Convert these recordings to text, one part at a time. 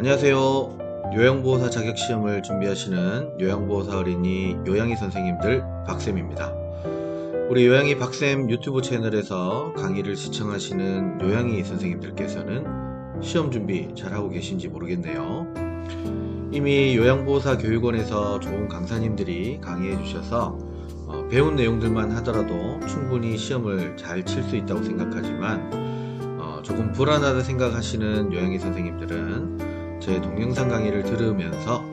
안녕하세요. 요양보호사 자격시험을 준비하시는 요양보호사 어린이 요양이 선생님들 박쌤입니다. 우리 요양이 박쌤 유튜브 채널에서 강의를 시청하시는 요양이 선생님들께서는 시험 준비 잘하고 계신지 모르겠네요. 이미 요양보호사 교육원에서 좋은 강사님들이 강의해 주셔서 배운 내용들만 하더라도 충분히 시험을 잘 칠 수 있다고 생각하지만 조금 불안하다 생각하시는 요양이 선생님들은 제 동영상 강의를 들으면서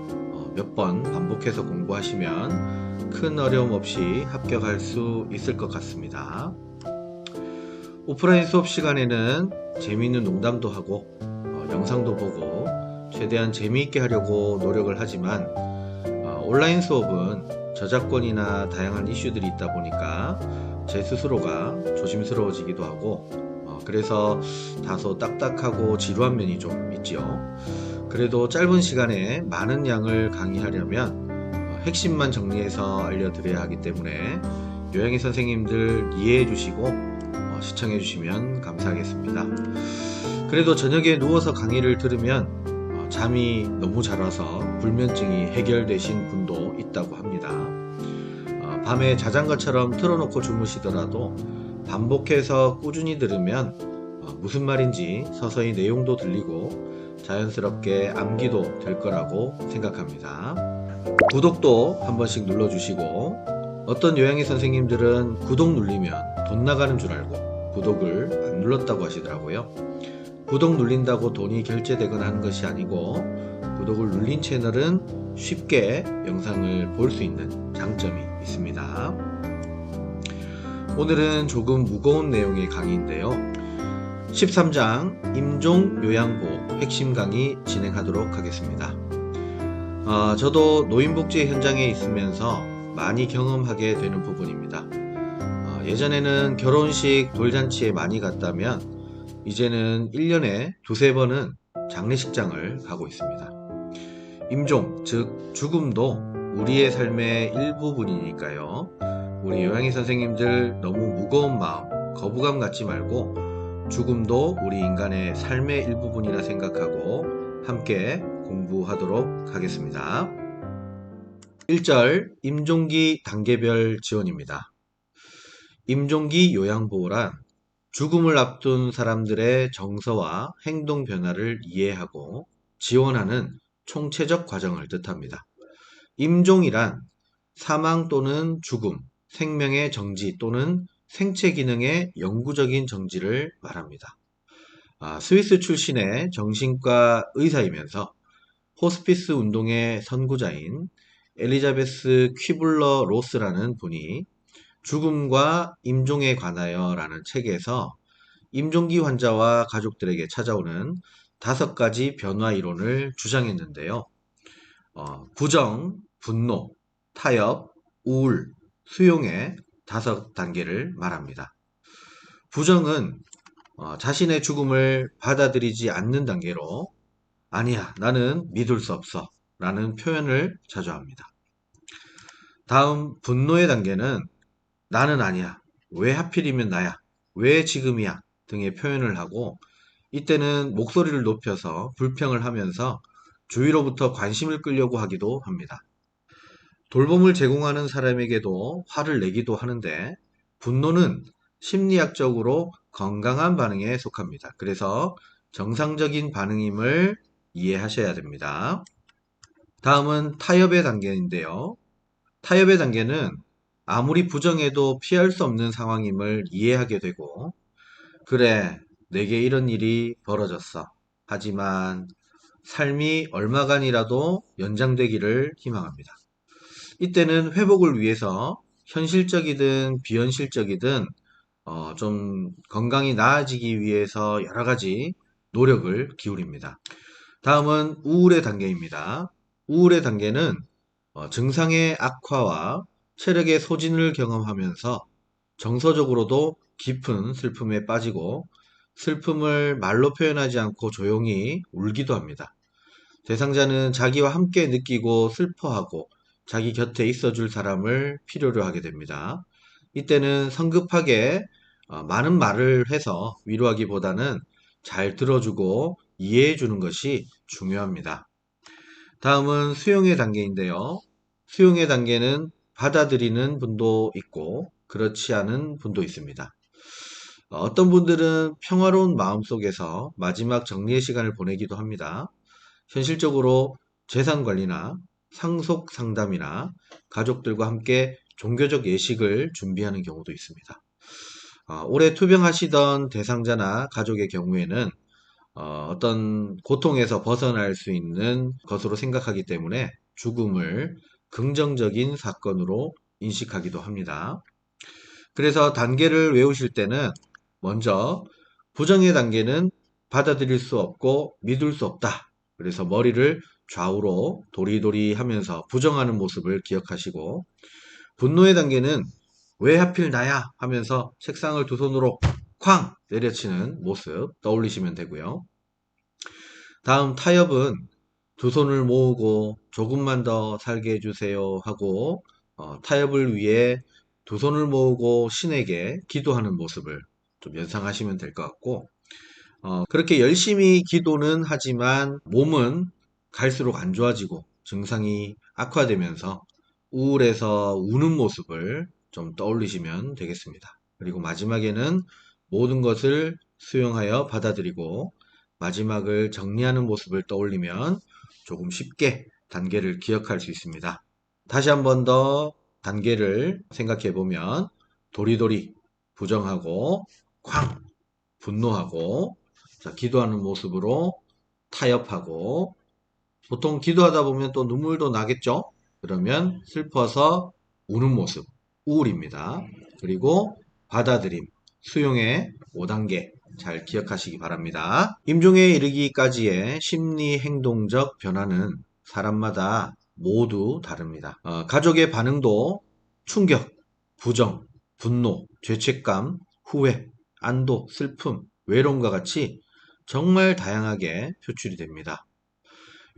몇 번 반복해서 공부하시면 큰 어려움 없이 합격할 수 있을 것 같습니다. 오프라인 수업 시간에는 재미있는 농담도 하고 영상도 보고 최대한 재미있게 하려고 노력을 하지만 온라인 수업은 저작권이나 다양한 이슈들이 있다 보니까 제 스스로가 조심스러워지기도 하고 그래서 다소 딱딱하고 지루한 면이 좀 있지요. 그래도 짧은 시간에 많은 양을 강의하려면 핵심만 정리해서 알려드려야 하기 때문에 요양이 선생님들 이해해 주시고 시청해 주시면 감사하겠습니다. 그래도 저녁에 누워서 강의를 들으면 잠이 너무 잘 와서 불면증이 해결되신 분도 있다고 합니다. 밤에 자장가처럼 틀어놓고 주무시더라도 반복해서 꾸준히 들으면 무슨 말인지 서서히 내용도 들리고 자연스럽게 암기도 될 거라고 생각합니다. 구독도 한 번씩 눌러주시고 어떤 요양이 선생님들은 구독 눌리면 돈 나가는 줄 알고 구독을 안 눌렀다고 하시더라고요. 구독 눌린다고 돈이 결제되거나 하는 것이 아니고 구독을 눌린 채널은 쉽게 영상을 볼 수 있는 장점이 있습니다. 오늘은 조금 무거운 내용의 강의인데요. 13장 임종 요양보호 핵심 강의 진행하도록 하겠습니다. 저도 노인복지 현장에 있으면서 많이 경험하게 되는 부분입니다. 예전에는 결혼식 돌잔치에 많이 갔다면 이제는 1년에 두세 번은 장례식장을 가고 있습니다. 임종, 즉 죽음도 우리의 삶의 일부분이니까요. 우리 요양이 선생님들 너무 무거운 마음, 거부감 갖지 말고 죽음도 우리 인간의 삶의 일부분이라 생각하고 함께 공부하도록 하겠습니다. 1절 임종기 단계별 지원입니다. 임종기 요양보호란 죽음을 앞둔 사람들의 정서와 행동 변화를 이해하고 지원하는 총체적 과정을 뜻합니다. 임종이란 사망 또는 죽음, 생명의 정지 또는 생체 기능의 영구적인 정지를 말합니다. 스위스 출신의 정신과 의사이면서 호스피스 운동의 선구자인 엘리자베스 퀴블러 로스라는 분이 죽음과 임종에 관하여 라는 책에서 임종기 환자와 가족들에게 찾아오는 5가지 변화 이론을 주장했는데요. 부정, 분노, 타협, 우울, 수용의 5단계를 말합니다. 부정은 자신의 죽음을 받아들이지 않는 단계로 아니야, 나는 믿을 수 없어 라는 표현을 자주 합니다. 다음 분노의 단계는 나는 아니야, 왜 하필이면 나야, 왜 지금이야 등의 표현을 하고 이때는 목소리를 높여서 불평을 하면서 주위로부터 관심을 끌려고 하기도 합니다. 돌봄을 제공하는 사람에게도 화를 내기도 하는데 분노는 심리학적으로 건강한 반응에 속합니다. 그래서 정상적인 반응임을 이해하셔야 됩니다. 다음은 타협의 단계인데요. 타협의 단계는 아무리 부정해도 피할 수 없는 상황임을 이해하게 되고 그래, 내게 이런 일이 벌어졌어. 하지만 삶이 얼마간이라도 연장되기를 희망합니다. 이때는 회복을 위해서 현실적이든 비현실적이든 좀 건강이 나아지기 위해서 여러 가지 노력을 기울입니다. 다음은 우울의 단계입니다. 우울의 단계는 증상의 악화와 체력의 소진을 경험하면서 정서적으로도 깊은 슬픔에 빠지고 슬픔을 말로 표현하지 않고 조용히 울기도 합니다. 대상자는 자기와 함께 느끼고 슬퍼하고 자기 곁에 있어줄 사람을 필요로 하게 됩니다. 이때는 성급하게 많은 말을 해서 위로하기보다는 잘 들어주고 이해해 주는 것이 중요합니다. 다음은 수용의 단계인데요. 수용의 단계는 받아들이는 분도 있고 그렇지 않은 분도 있습니다. 어떤 분들은 평화로운 마음속에서 마지막 정리의 시간을 보내기도 합니다. 현실적으로 재산 관리나 상속 상담이나 가족들과 함께 종교적 예식을 준비하는 경우도 있습니다. 올해 투병하시던 대상자나 가족의 경우에는 어떤 고통에서 벗어날 수 있는 것으로 생각하기 때문에 죽음을 긍정적인 사건으로 인식하기도 합니다. 그래서 단계를 외우실 때는 먼저 부정의 단계는 받아들일 수 없고 믿을 수 없다. 그래서 머리를 좌우로 도리도리 하면서 부정하는 모습을 기억하시고, 분노의 단계는 왜 하필 나야 하면서 책상을 두 손으로 쾅 내려치는 모습 떠올리시면 되고요. 다음 타협은 두 손을 모으고 조금만 더 살게 해주세요 하고 타협을 위해 두 손을 모으고 신에게 기도하는 모습을 좀 연상하시면 될 것 같고, 그렇게 열심히 기도는 하지만 몸은 갈수록 안 좋아지고 증상이 악화되면서 우울해서 우는 모습을 좀 떠올리시면 되겠습니다. 그리고 마지막에는 모든 것을 수용하여 받아들이고 마지막을 정리하는 모습을 떠올리면 조금 쉽게 단계를 기억할 수 있습니다. 다시 한 번 더 단계를 생각해 보면 도리도리 부정하고 쾅 분노하고 자, 기도하는 모습으로 타협하고, 보통 기도하다 보면 또 눈물도 나겠죠? 그러면 슬퍼서 우는 모습, 우울입니다. 그리고 받아들임, 수용의 5단계 잘 기억하시기 바랍니다. 임종에 이르기까지의 심리 행동적 변화는 사람마다 모두 다릅니다. 가족의 반응도 충격, 부정, 분노, 죄책감, 후회, 안도, 슬픔, 외로움과 같이 정말 다양하게 표출이 됩니다.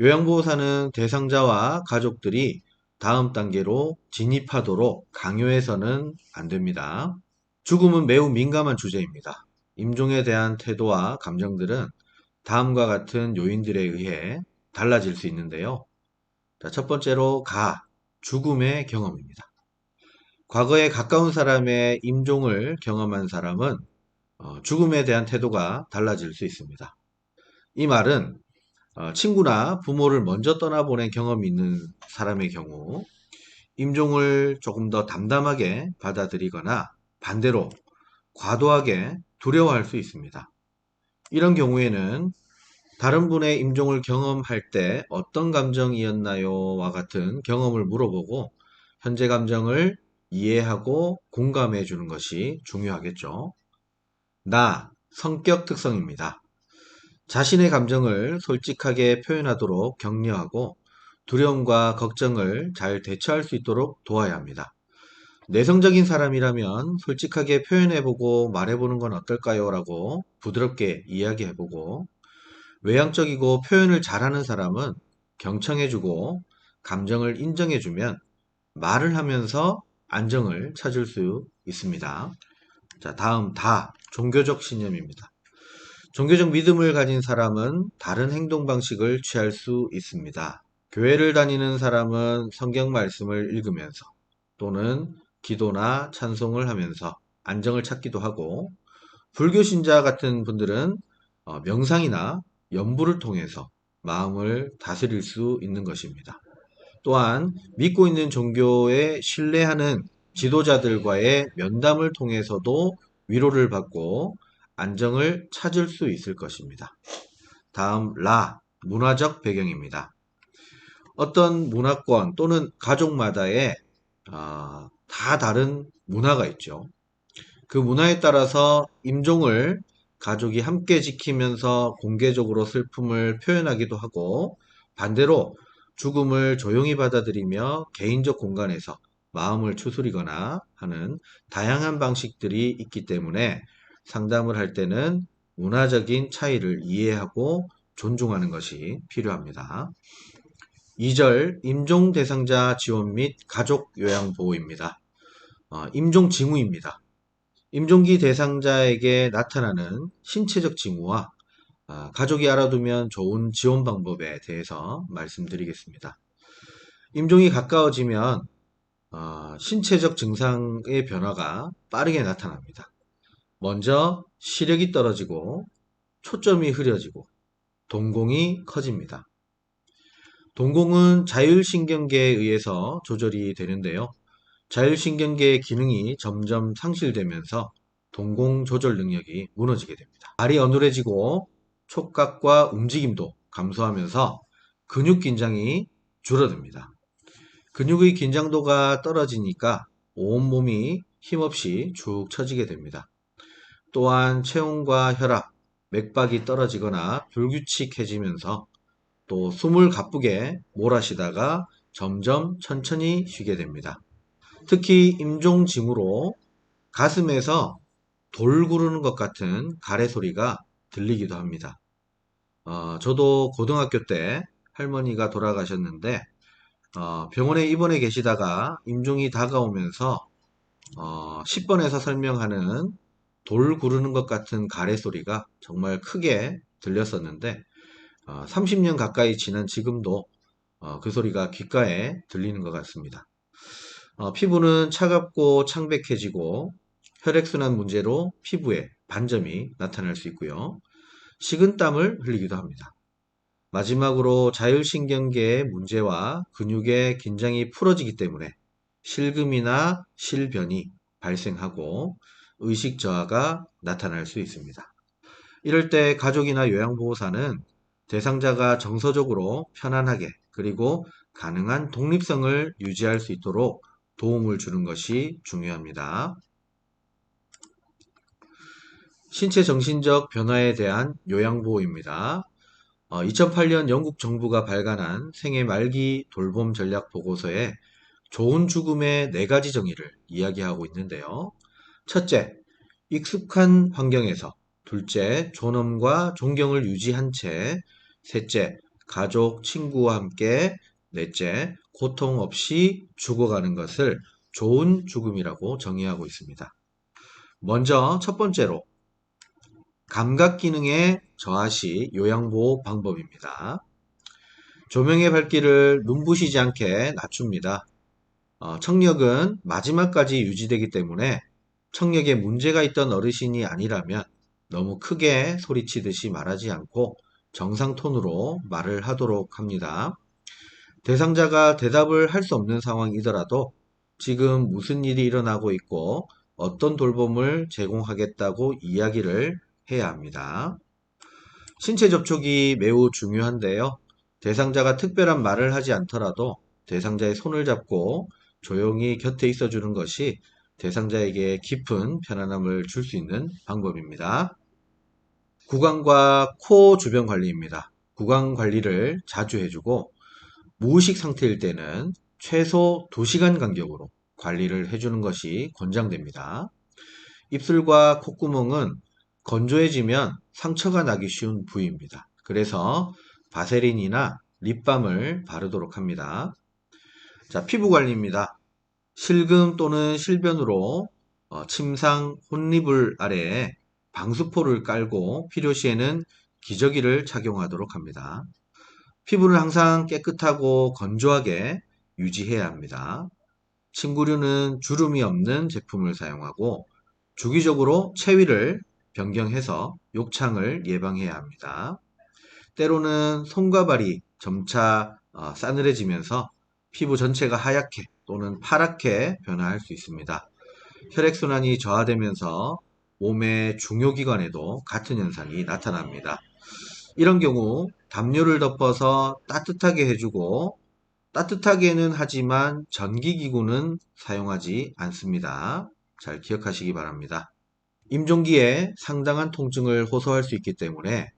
요양보호사는 대상자와 가족들이 다음 단계로 진입하도록 강요해서는 안 됩니다. 죽음은 매우 민감한 주제입니다. 임종에 대한 태도와 감정들은 다음과 같은 요인들에 의해 달라질 수 있는데요. 자, 첫 번째로 죽음의 경험입니다. 과거에 가까운 사람의 임종을 경험한 사람은 죽음에 대한 태도가 달라질 수 있습니다. 이 말은 친구나 부모를 먼저 떠나보낸 경험이 있는 사람의 경우 임종을 조금 더 담담하게 받아들이거나 반대로 과도하게 두려워할 수 있습니다. 이런 경우에는 다른 분의 임종을 경험할 때 어떤 감정이었나요? 와 같은 경험을 물어보고 현재 감정을 이해하고 공감해 주는 것이 중요하겠죠. 성격 특성입니다. 자신의 감정을 솔직하게 표현하도록 격려하고 두려움과 걱정을 잘 대처할 수 있도록 도와야 합니다. 내성적인 사람이라면 솔직하게 표현해보고 말해보는 건 어떨까요? 라고 부드럽게 이야기해보고, 외향적이고 표현을 잘하는 사람은 경청해주고 감정을 인정해주면 말을 하면서 안정을 찾을 수 있습니다. 자, 다음 종교적 신념입니다. 종교적 믿음을 가진 사람은 다른 행동 방식을 취할 수 있습니다. 교회를 다니는 사람은 성경 말씀을 읽으면서 또는 기도나 찬송을 하면서 안정을 찾기도 하고, 불교 신자 같은 분들은 명상이나 염불을 통해서 마음을 다스릴 수 있는 것입니다. 또한 믿고 있는 종교에 신뢰하는 지도자들과의 면담을 통해서도 위로를 받고 안정을 찾을 수 있을 것입니다. 다음 문화적 배경입니다. 어떤 문화권 또는 가족마다의 다 다른 문화가 있죠. 그 문화에 따라서 임종을 가족이 함께 지키면서 공개적으로 슬픔을 표현하기도 하고, 반대로 죽음을 조용히 받아들이며 개인적 공간에서 마음을 추스리거나 하는 다양한 방식들이 있기 때문에 상담을 할 때는 문화적인 차이를 이해하고 존중하는 것이 필요합니다. 2절 임종 대상자 지원 및 가족 요양 보호입니다. 임종 징후입니다. 임종기 대상자에게 나타나는 신체적 징후와 가족이 알아두면 좋은 지원 방법에 대해서 말씀드리겠습니다. 임종이 가까워지면 신체적 증상의 변화가 빠르게 나타납니다. 먼저 시력이 떨어지고 초점이 흐려지고 동공이 커집니다. 동공은 자율신경계에 의해서 조절이 되는데요. 자율신경계의 기능이 점점 상실되면서 동공 조절 능력이 무너지게 됩니다. 발이 어눌해지고 촉각과 움직임도 감소하면서 근육 긴장이 줄어듭니다. 근육의 긴장도가 떨어지니까 온몸이 힘없이 축 처지게 됩니다. 또한 체온과 혈압, 맥박이 떨어지거나 불규칙해지면서 또 숨을 가쁘게 몰아쉬다가 점점 천천히 쉬게 됩니다. 특히 임종징후로 가슴에서 돌 구르는 것 같은 가래 소리가 들리기도 합니다. 저도 고등학교 때 할머니가 돌아가셨는데 병원에 입원해 계시다가 임종이 다가오면서 10번에서 설명하는 돌 구르는 것 같은 가래 소리가 정말 크게 들렸었는데 30년 가까이 지난 지금도 그 소리가 귓가에 들리는 것 같습니다. 피부는 차갑고 창백해지고 혈액순환 문제로 피부에 반점이 나타날 수 있고요. 식은땀을 흘리기도 합니다. 마지막으로 자율신경계의 문제와 근육의 긴장이 풀어지기 때문에 실금이나 실변이 발생하고 의식 저하가 나타날 수 있습니다. 이럴 때 가족이나 요양보호사는 대상자가 정서적으로 편안하게 그리고 가능한 독립성을 유지할 수 있도록 도움을 주는 것이 중요합니다. 신체 정신적 변화에 대한 요양보호입니다. 2008년 영국 정부가 발간한 생애 말기 돌봄 전략 보고서에 좋은 죽음의 4가지 정의를 이야기하고 있는데요. 첫째, 익숙한 환경에서. 둘째, 존엄과 존경을 유지한 채. 셋째, 가족, 친구와 함께. 넷째, 고통 없이 죽어가는 것을 좋은 죽음이라고 정의하고 있습니다. 먼저 첫 번째로 감각 기능의 저하시 요양보호 방법입니다. 조명의 밝기를 눈부시지 않게 낮춥니다. 청력은 마지막까지 유지되기 때문에 청력에 문제가 있던 어르신이 아니라면 너무 크게 소리치듯이 말하지 않고 정상 톤으로 말을 하도록 합니다. 대상자가 대답을 할 수 없는 상황이더라도 지금 무슨 일이 일어나고 있고 어떤 돌봄을 제공하겠다고 이야기를 해야 합니다. 신체 접촉이 매우 중요한데요. 대상자가 특별한 말을 하지 않더라도 대상자의 손을 잡고 조용히 곁에 있어주는 것이 대상자에게 깊은 편안함을 줄 수 있는 방법입니다. 구강과 코 주변 관리입니다. 구강 관리를 자주 해주고 무의식 상태일 때는 최소 2시간 간격으로 관리를 해주는 것이 권장됩니다. 입술과 콧구멍은 건조해지면 상처가 나기 쉬운 부위입니다. 그래서 바세린이나 립밤을 바르도록 합니다. 자, 피부 관리입니다. 실금 또는 실변으로 침상 혼리불 아래에 방수포를 깔고 필요시에는 기저귀를 착용하도록 합니다. 피부를 항상 깨끗하고 건조하게 유지해야 합니다. 침구류는 주름이 없는 제품을 사용하고 주기적으로 체위를 변경해서 욕창을 예방해야 합니다. 때로는 손과 발이 점차 싸늘해지면서 피부 전체가 하얗게 또는 파랗게 변화할 수 있습니다. 혈액순환이 저하되면서 몸의 중요기관에도 같은 현상이 나타납니다. 이런 경우 담요를 덮어서 따뜻하게 해주고 따뜻하게는 하지만 전기기구는 사용하지 않습니다. 잘 기억하시기 바랍니다. 임종기에 상당한 통증을 호소할 수 있기 때문에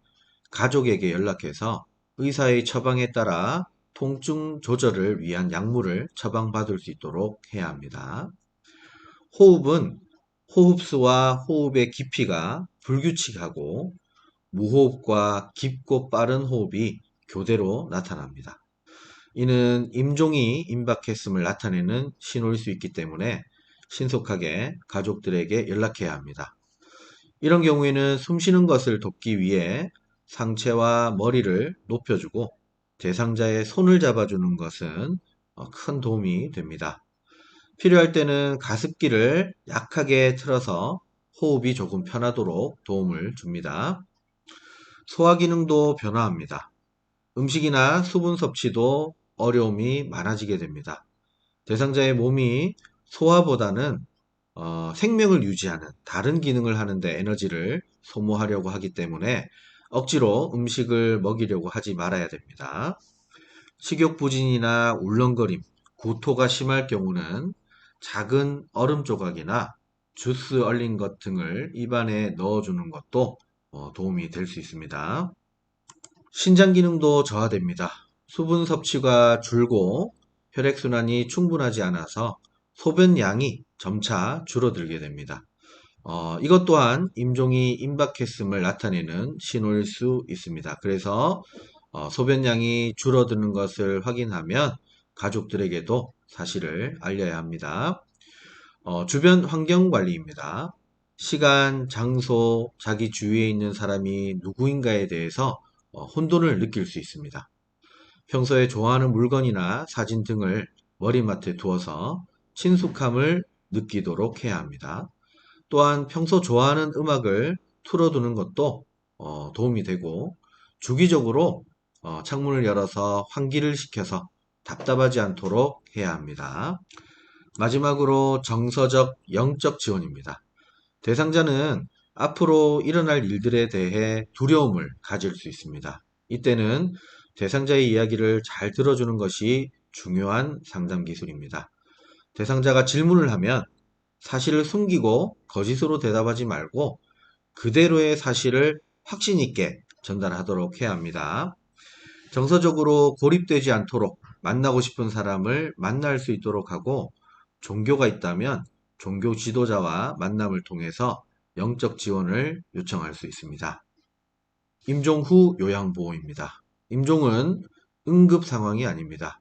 가족에게 연락해서 의사의 처방에 따라 통증 조절을 위한 약물을 처방받을 수 있도록 해야 합니다. 호흡은 호흡수와 호흡의 깊이가 불규칙하고 무호흡과 깊고 빠른 호흡이 교대로 나타납니다. 이는 임종이 임박했음을 나타내는 신호일 수 있기 때문에 신속하게 가족들에게 연락해야 합니다. 이런 경우에는 숨쉬는 것을 돕기 위해 상체와 머리를 높여주고 대상자의 손을 잡아주는 것은 큰 도움이 됩니다. 필요할 때는 가습기를 약하게 틀어서 호흡이 조금 편하도록 도움을 줍니다. 소화 기능도 변화합니다. 음식이나 수분 섭취도 어려움이 많아지게 됩니다. 대상자의 몸이 소화보다는 생명을 유지하는 다른 기능을 하는데 에너지를 소모하려고 하기 때문에 억지로 음식을 먹이려고 하지 말아야 됩니다. 식욕부진이나 울렁거림, 구토가 심할 경우는 작은 얼음 조각이나 주스 얼린 것 등을 입안에 넣어주는 것도 도움이 될 수 있습니다. 신장 기능도 저하됩니다. 수분 섭취가 줄고 혈액순환이 충분하지 않아서 소변 양이 점차 줄어들게 됩니다. 이것 또한 임종이 임박했음을 나타내는 신호일 수 있습니다. 그래서 소변량이 줄어드는 것을 확인하면 가족들에게도 사실을 알려야 합니다. 주변 환경 관리입니다. 시간, 장소, 자기 주위에 있는 사람이 누구인가에 대해서 혼돈을 느낄 수 있습니다. 평소에 좋아하는 물건이나 사진 등을 머리맡에 두어서 친숙함을 느끼도록 해야 합니다. 또한 평소 좋아하는 음악을 틀어두는 것도 도움이 되고 주기적으로 창문을 열어서 환기를 시켜서 답답하지 않도록 해야 합니다. 마지막으로 정서적, 영적 지원입니다. 대상자는 앞으로 일어날 일들에 대해 두려움을 가질 수 있습니다. 이때는 대상자의 이야기를 잘 들어주는 것이 중요한 상담 기술입니다. 대상자가 질문을 하면 사실을 숨기고 거짓으로 대답하지 말고 그대로의 사실을 확신 있게 전달하도록 해야 합니다. 정서적으로 고립되지 않도록 만나고 싶은 사람을 만날 수 있도록 하고 종교가 있다면 종교 지도자와 만남을 통해서 영적 지원을 요청할 수 있습니다. 임종 후 요양보호입니다. 임종은 응급 상황이 아닙니다.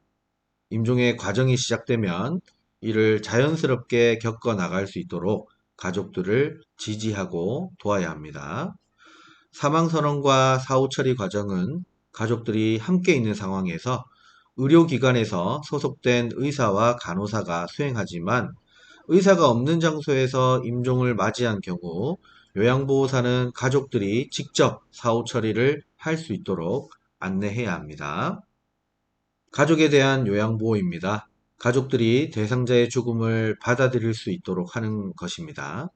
임종의 과정이 시작되면 이를 자연스럽게 겪어 나갈 수 있도록 가족들을 지지하고 도와야 합니다. 사망선언과 사후 처리 과정은 가족들이 함께 있는 상황에서 의료기관에서 소속된 의사와 간호사가 수행하지만 의사가 없는 장소에서 임종을 맞이한 경우 요양보호사는 가족들이 직접 사후 처리를 할 수 있도록 안내해야 합니다. 가족에 대한 요양보호입니다. 가족들이 대상자의 죽음을 받아들일 수 있도록 하는 것입니다.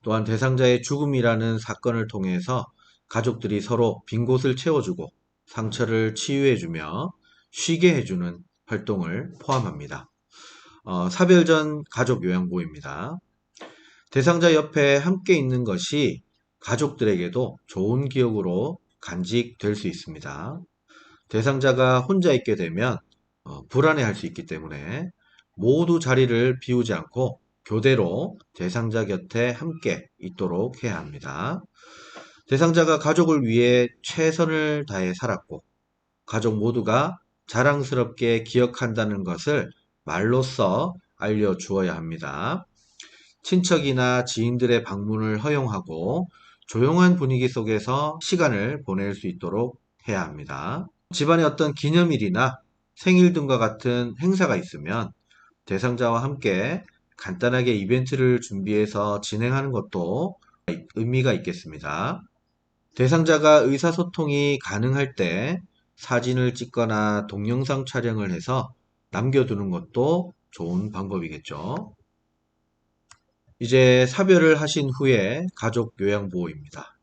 또한 대상자의 죽음이라는 사건을 통해서 가족들이 서로 빈 곳을 채워주고 상처를 치유해주며 쉬게 해주는 활동을 포함합니다. 사별 전 가족 요양보호입니다. 대상자 옆에 함께 있는 것이 가족들에게도 좋은 기억으로 간직될 수 있습니다. 대상자가 혼자 있게 되면 불안해할 수 있기 때문에 모두 자리를 비우지 않고 교대로 대상자 곁에 함께 있도록 해야 합니다. 대상자가 가족을 위해 최선을 다해 살았고 가족 모두가 자랑스럽게 기억한다는 것을 말로써 알려주어야 합니다. 친척이나 지인들의 방문을 허용하고 조용한 분위기 속에서 시간을 보낼 수 있도록 해야 합니다. 집안에 어떤 기념일이나 생일 등과 같은 행사가 있으면 대상자와 함께 간단하게 이벤트를 준비해서 진행하는 것도 의미가 있겠습니다. 대상자가 의사소통이 가능할 때 사진을 찍거나 동영상 촬영을 해서 남겨두는 것도 좋은 방법이겠죠. 이제 사별을 하신 후에 가족 요양보호입니다.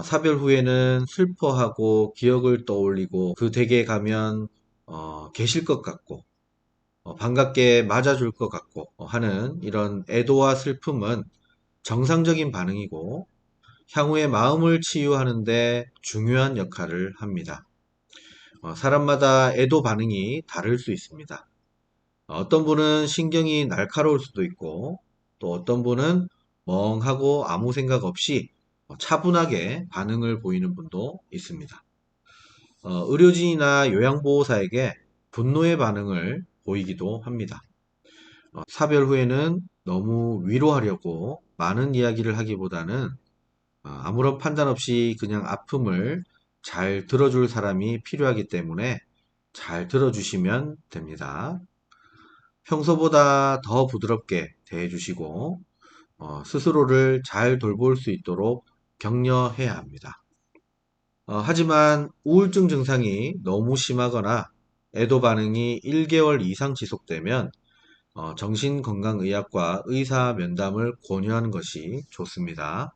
사별 후에는 슬퍼하고 기억을 떠올리고 그 댁에 가면 계실 것 같고 반갑게 맞아줄 것 같고 하는 이런 애도와 슬픔은 정상적인 반응이고 향후에 마음을 치유하는데 중요한 역할을 합니다. 사람마다 애도 반응이 다를 수 있습니다. 어떤 분은 신경이 날카로울 수도 있고 또 어떤 분은 멍하고 아무 생각 없이 차분하게 반응을 보이는 분도 있습니다. 의료진이나 요양보호사에게 분노의 반응을 보이기도 합니다. 사별 후에는 너무 위로하려고 많은 이야기를 하기보다는 아무런 판단 없이 그냥 아픔을 잘 들어줄 사람이 필요하기 때문에 잘 들어주시면 됩니다. 평소보다 더 부드럽게 대해주시고 스스로를 잘 돌볼 수 있도록 격려해야 합니다. 하지만 우울증 증상이 너무 심하거나 애도 반응이 1개월 이상 지속되면 정신건강의학과 의사 면담을 권유하는 것이 좋습니다.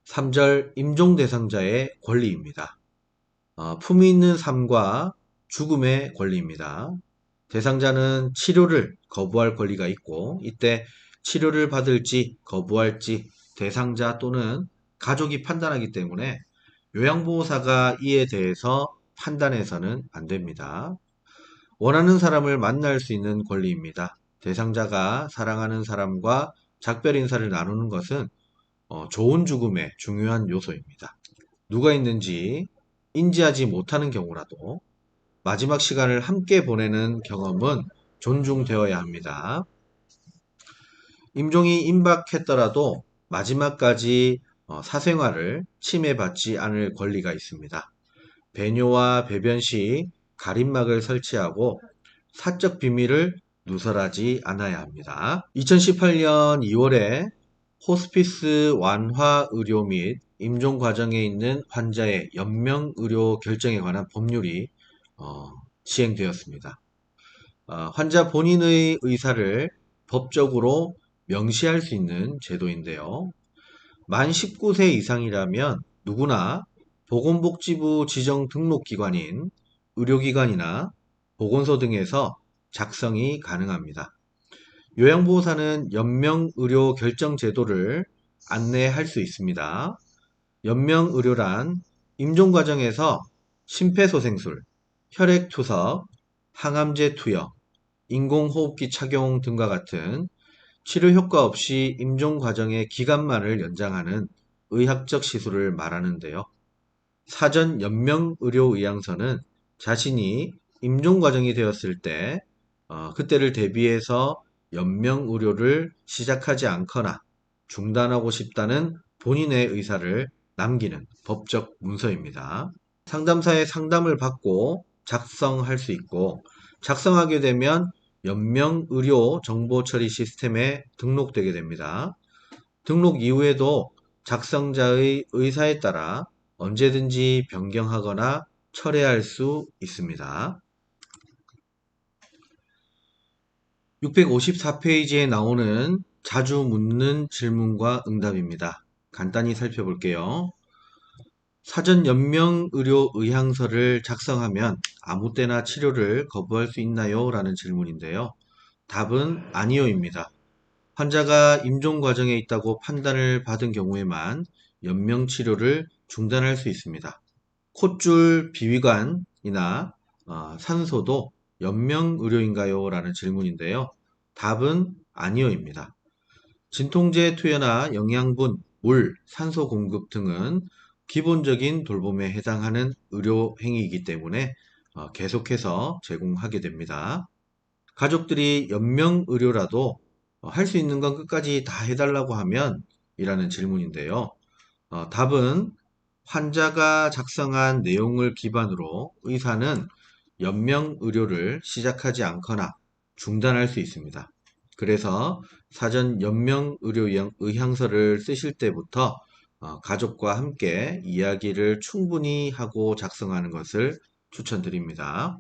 3절 임종 대상자의 권리입니다. 품위 있는 삶과 죽음의 권리입니다. 대상자는 치료를 거부할 권리가 있고 이때 치료를 받을지 거부할지 대상자 또는 가족이 판단하기 때문에 요양보호사가 이에 대해서 판단해서는 안 됩니다. 원하는 사람을 만날 수 있는 권리입니다. 대상자가 사랑하는 사람과 작별 인사를 나누는 것은 좋은 죽음의 중요한 요소입니다. 누가 있는지 인지하지 못하는 경우라도 마지막 시간을 함께 보내는 경험은 존중되어야 합니다. 임종이 임박했더라도 마지막까지 사생활을 침해받지 않을 권리가 있습니다. 배뇨와 배변 시 가림막을 설치하고 사적 비밀을 누설하지 않아야 합니다. 2018년 2월에 호스피스 완화 의료 및 임종 과정에 있는 환자의 연명 의료 결정에 관한 법률이 시행되었습니다. 환자 본인의 의사를 법적으로 명시할 수 있는 제도인데요. 만 19세 이상이라면 누구나 보건복지부 지정 등록기관인 의료기관이나 보건소 등에서 작성이 가능합니다. 요양보호사는 연명의료 결정제도를 안내할 수 있습니다. 연명의료란 임종 과정에서 심폐소생술, 혈액투석, 항암제 투여, 인공호흡기 착용 등과 같은 치료 효과 없이 임종 과정의 기간만을 연장하는 의학적 시술을 말하는데요. 사전 연명의료의향서는 자신이 임종 과정이 되었을 때 그때를 대비해서 연명의료를 시작하지 않거나 중단하고 싶다는 본인의 의사를 남기는 법적 문서입니다. 상담사의 상담을 받고 작성할 수 있고 작성하게 되면 연명의료 정보처리 시스템에 등록되게 됩니다. 등록 이후에도 작성자의 의사에 따라 언제든지 변경하거나 철회할 수 있습니다. 654페이지에 나오는 자주 묻는 질문과 응답입니다. 간단히 살펴볼게요. 사전 연명의료의향서를 작성하면 아무 때나 치료를 거부할 수 있나요? 라는 질문인데요. 답은 아니요입니다. 환자가 임종 과정에 있다고 판단을 받은 경우에만 연명치료를 중단할 수 있습니다. 콧줄 비위관이나 산소도 연명의료인가요? 라는 질문인데요. 답은 아니요입니다. 진통제 투여나 영양분, 물, 산소 공급 등은 기본적인 돌봄에 해당하는 의료 행위이기 때문에 계속해서 제공하게 됩니다. 가족들이 연명의료라도 할 수 있는 건 끝까지 다 해달라고 하면? 이라는 질문인데요. 답은 환자가 작성한 내용을 기반으로 의사는 연명의료를 시작하지 않거나 중단할 수 있습니다. 그래서 사전 연명의료의향서를 쓰실 때부터 가족과 함께 이야기를 충분히 하고 작성하는 것을 추천드립니다.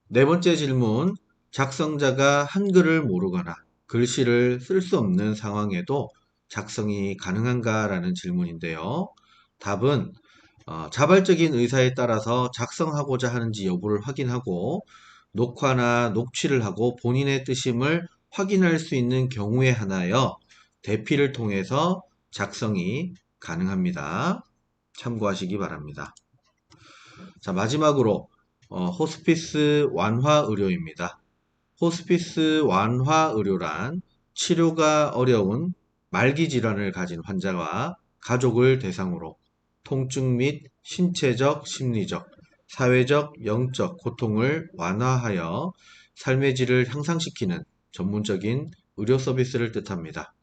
네 번째 질문, 작성자가 한글을 모르거나 글씨를 쓸 수 없는 상황에도 작성이 가능한가? 라는 질문인데요. 답은 자발적인 의사에 따라서 작성하고자 하는지 여부를 확인하고 녹화나 녹취를 하고 본인의 뜻임을 확인할 수 있는 경우에 하나여 대피를 통해서 작성이 가능합니다. 참고하시기 바랍니다. 자, 마지막으로 호스피스 완화 의료입니다. 호스피스 완화 의료란 치료가 어려운 말기 질환을 가진 환자와 가족을 대상으로 통증 및 신체적, 심리적, 사회적, 영적 고통을 완화하여 삶의 질을 향상시키는 전문적인 의료 서비스를 뜻합니다.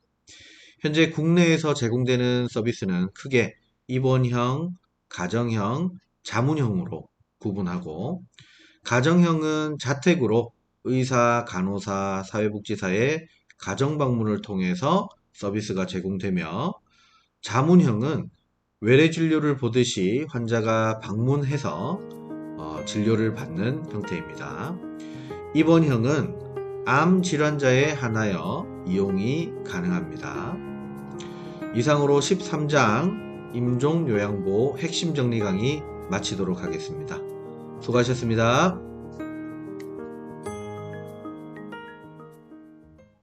현재 국내에서 제공되는 서비스는 크게 입원형, 가정형, 자문형으로 구분하고, 가정형은 자택으로 의사, 간호사, 사회복지사의 가정방문을 통해서 서비스가 제공되며, 자문형은 외래 진료를 보듯이 환자가 방문해서 진료를 받는 형태입니다. 입원형은 암 질환자에 한하여 이용이 가능합니다. 이상으로 13장 임종 요양보호 핵심 정리 강의 마치도록 하겠습니다. 수고하셨습니다.